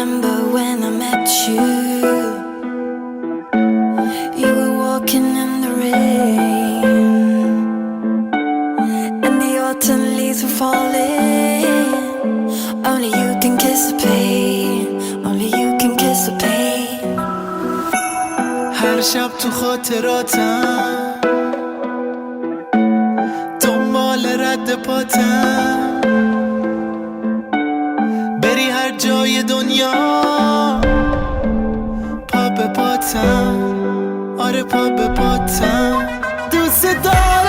remember when I met you. You were walking in the rain, and the autumn leaves were falling. Only you can kiss the pain. Only you can kiss the pain. هر شب تو خاطراتم دنبال رد پاتم، بری هر جای دنیا پا به پاتم، آره پا به پاتم. دوست دارم